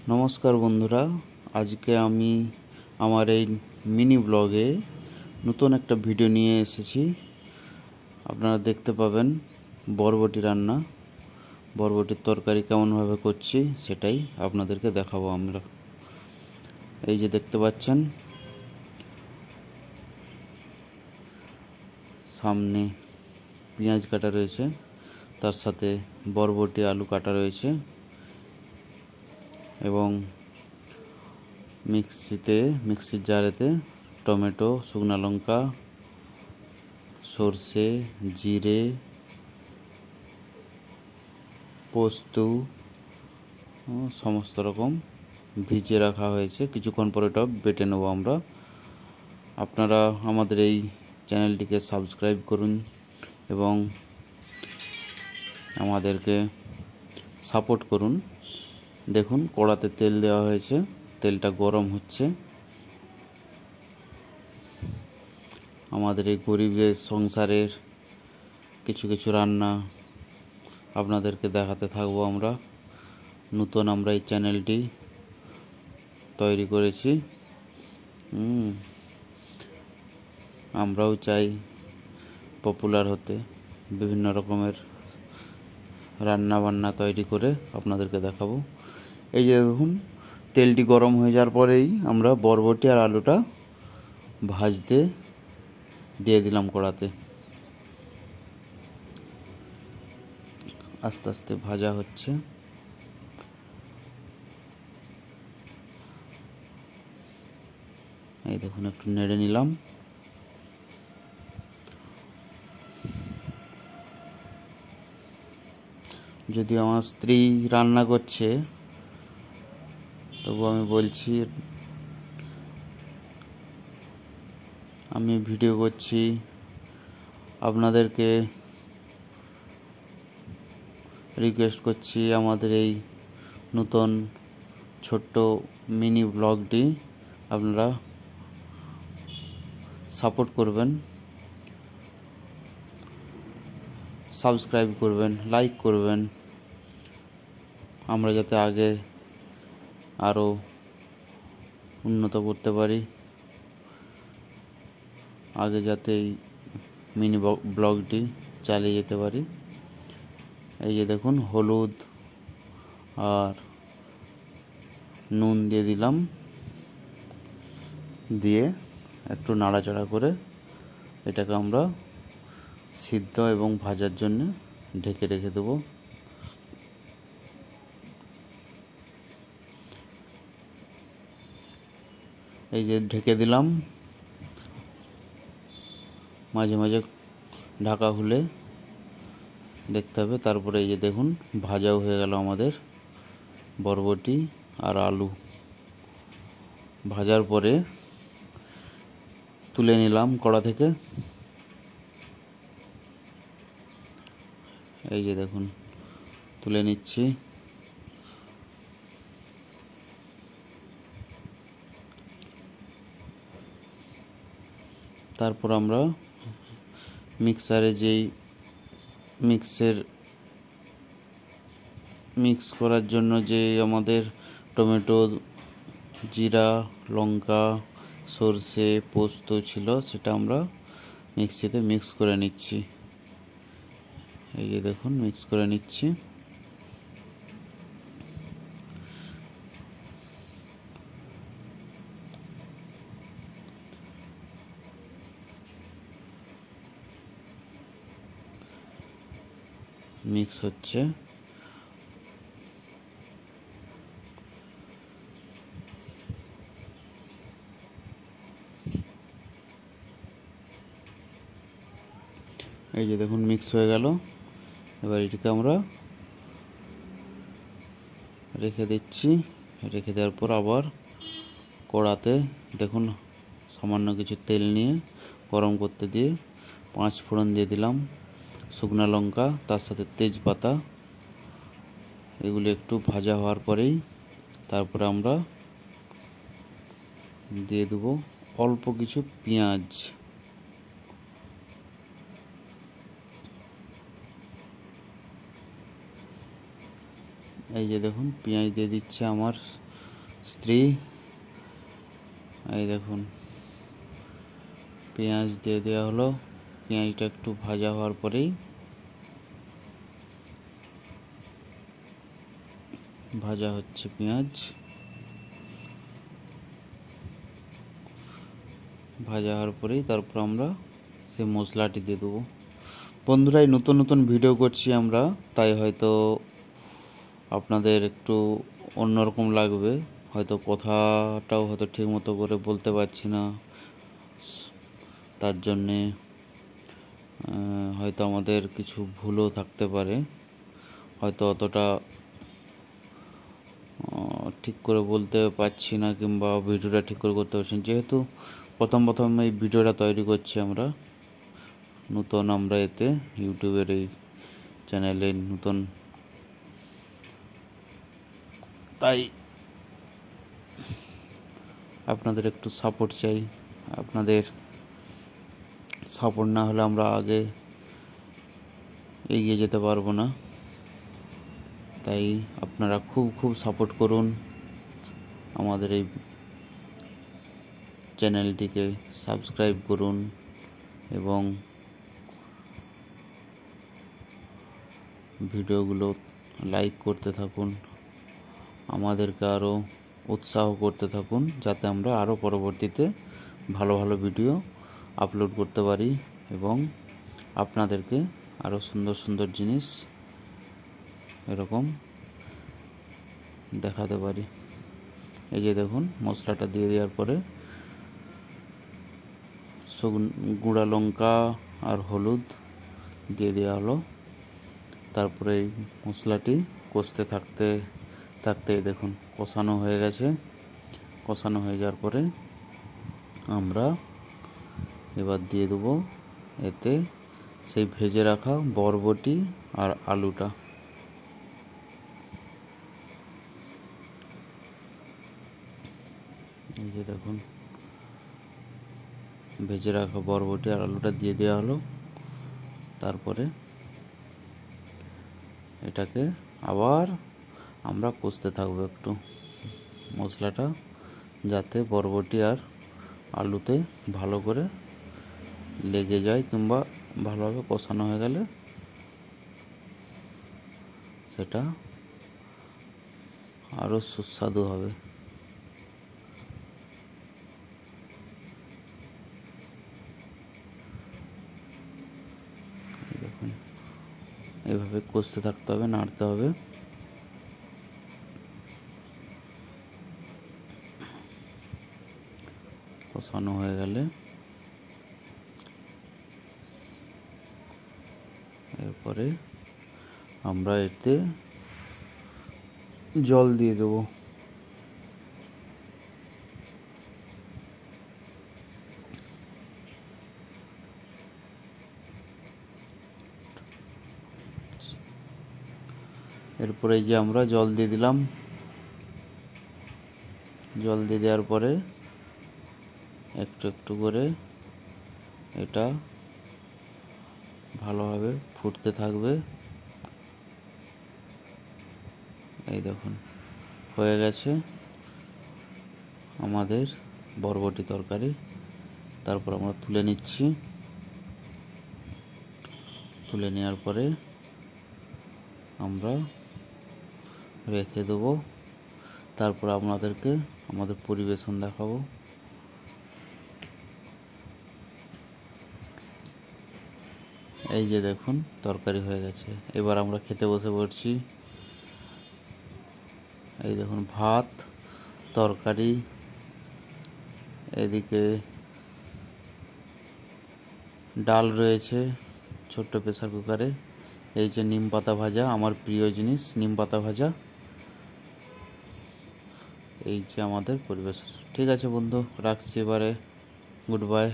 নমস্কার বন্ধুরা, আজকে আমি আমার এই মিনি ব্লগে নতুন একটা ভিডিও নিয়ে এসেছি। আপনারা দেখতে পাবেন বরবটি রান্না, বরবটির তরকারি কেমনভাবে করছি সেটাই আপনাদেরকে দেখাবো আমরা। এই যে দেখতে পাচ্ছেন সামনে পেঁয়াজ কাটা রয়েছে, তার সাথে বরবটি আলু কাটা রয়েছে এবং মিক্সির জারেতে টমেটো, শুকনো লঙ্কা, সর্ষে, জিরে, পোস্ত সমস্ত রকম ভিজিয়ে রাখা হয়েছে। কিছুক্ষণ পরে এটা বেটে নেব আমরা। আপনারা আমাদের এই চ্যানেলটিকে সাবস্ক্রাইব করুন এবং আমাদেরকে সাপোর্ট করুন। দেখুন কড়াতে তেল দেওয়া হয়েছে, তেলটা গরম হচ্ছে। আমাদের এই গরিবের সংসারের কিছু কিছু রান্না আপনাদেরকে দেখাতে থাকবো আমরা। নতুন আমরা এই চ্যানেলটি তৈরি করেছি। আমরাও চাই পপুলার হতে, বিভিন্ন রকমের রান্না বান্না তৈরি করে আপনাদেরকে দেখাবো। এই যে দেখুন তেলটি গরম হয়ে যাওয়ার পরেই আমরা বরবটি আর আলুটা ভাজতে দিয়ে দিলাম কড়াতে। আস্তে আস্তে ভাজা হচ্ছে। এই দেখুন একটু নেড়ে নিলাম। যদি আমার স্ত্রী রান্না করছে তবু আমি বলছি, আমি ভিডিও করছি, আপনাদেরকে রিকোয়েস্ট করছি আমাদের এই নতুন ছোট্ট মিনি ব্লগটি আপনারা সাপোর্ট করবেন, সাবস্ক্রাইব করবেন, লাইক করবেন, আমরা যাতে আগে আরও উন্নত করতে পারি, আগে যাতে এই মিনি ব্লগটি চালিয়ে যেতে পারি। এই যে দেখুন হলুদ আর নুন দিয়ে দিলাম, দিয়ে একটু নাড়াচাড়া করে এটাকে আমরা সিদ্ধ এবং ভাজার জন্য ঢেকে রেখে দেব। এই যে ঢেকে দিলাম, মাঝে মাঝে ঢাকা খুলে দেখতে হবে। তারপরে এই যে দেখুন ভাজাও হয়ে গেল আমাদের বরবটি আর আলু। ভাজার পরে তুলে নিলাম কড়া থেকে। এই যে দেখুন তুলে নিচ্ছি। তারপর আমরা মিক্সারে যেই মিক্স করার জন্য যে আমাদের টমেটো, জিরা, লঙ্কা, সর্ষে, পোস্ত ছিল সেটা আমরা মিক্সিতে মিক্স করে নিচ্ছি। এই যে দেখুন মিক্স করে নিচ্ছি। মিক্স হচ্ছে। এই যে দেখুন মিক্স হয়ে গেল। এবার এটাকে আমরা রেখে দিচ্ছি। রেখে দেওয়ার পর আবার কড়াতে দেখুন সামান্য কিছু তেল নিয়ে গরম করতে দিয়ে 5 ফোড়ন দিয়ে দিলাম, শুকনো লঙ্কা, তার সাথে তেজপাতা। এগুলি একটু ভাজা হওয়ার পরেই তারপরে আমরা দিয়ে দেবো অল্প কিছু পেঁয়াজ। এই যে দেখুন পেঁয়াজ দিয়ে দিচ্ছে আমার স্ত্রী। এই দেখুন পেঁয়াজ দিয়ে দেওয়া হলো। পেঁয়াজটা একটু ভাজা হওয়ার পরেই ভাজা হচ্ছে পেঁয়াজ। ভাজা হওয়ার পরেই তারপর আমরা সেই মশলাটি দিয়ে দেবো। বন্ধুরা, এই নতুন নতুন ভিডিও করছি আমরা, তাই হয়তো আপনাদের একটু অন্যরকম লাগবে, হয়তো কথাটাও হয়তো ঠিক মতো করে বলতে পারছি না, তার জন্যে হয়তো আমাদের কিছু ভুলও থাকতে পারে, হয়তো অতটা ঠিক করে বলতে পারছি না কিংবা ভিডিওটা ঠিক করে করতে পারছি না। যেহেতু প্রথম এই ভিডিওটা তৈরি করছি আমরা, নতুন আমরা এতে ইউটিউবের এই চ্যানেলে নতুন, তাই আপনাদের একটু সাপোর্ট চাই। আপনাদের সাপোর্ট না হলে আমরা আগে এগিয়ে যেতে পারবো না। তাই আপনারা খুব সাপোর্ট করুন, আমাদের এই চ্যানেলটিকে সাবস্ক্রাইব করুন এবং ভিডিওগুলো লাইক করতে থাকুন, আমাদেরকে আরও উৎসাহ করতে থাকুন, যাতে আমরা আরও পরবর্তীতে ভালো ভালো ভিডিও আপলোড করতে পারি এবং আপনাদেরকে আরও সুন্দর সুন্দর জিনিস এরকম দেখাতে পারি। এই যে দেখুন মশলাটা দিয়ে দেওয়ার পরে গুঁড়া লঙ্কা আর হলুদ দিয়ে দেওয়া হলো। তারপরে এই মশলাটি কষতে থাকতে দেখুন কষানো হয়ে গেছে। কষানো হয়ে যাওয়ার পরে আমরা এবার দিয়ে দেবো এতে সেই ভেজে রাখা বরবটি আর আলুটা। এই যে দেখুন ভেজে রাখা বরবটি আর আলুটা দিয়ে দেওয়া হলো। তারপরে এটাকে আবার আমরা কষতে থাকবো একটু মশলাটা, যাতে বরবটি আর আলুতে ভালো করে লেগে যায় কিংবা ভালোভাবে কষানো হয়ে গেলে সেটা আরও সুস্বাদু হবে। দেখুন এভাবে কষতে থাকতে হবে, নাড়তে হবে। কষানো হয়ে গেলে এরপরে আমরা এতে জল দিয়ে দেবো। এরপরে যে আমরা জল দিয়ে দিলাম। জল দিয়ে দেওয়ার পরে একটু একটু করে এটা ভালোভাবে ফুটতে থাকবে। এই দেখুন হয়ে গেছে আমাদের বরবটি তরকারি। তারপর আমরা তুলে নিচ্ছি। তুলে নেওয়ার পরে আমরা রেখে দেবো। তারপর আপনাদেরকে আমাদের পরিবেশন দেখাবো। এই যে দেখুন তরকারি হয়ে গেছে। এবার আমরা খেতে বসে পড়ছি। এই দেখুন ভাত, তরকারি, এদিকে ডাল রয়েছে ছোট্ট প্রেসার কুকারে। এই যে নিম পাতা ভাজা, আমার প্রিয় জিনিস নিম পাতা ভাজা। এই যে আমাদের পরিবেশ। ঠিক আছে বন্ধু, রাখছি এবারে। Good bye.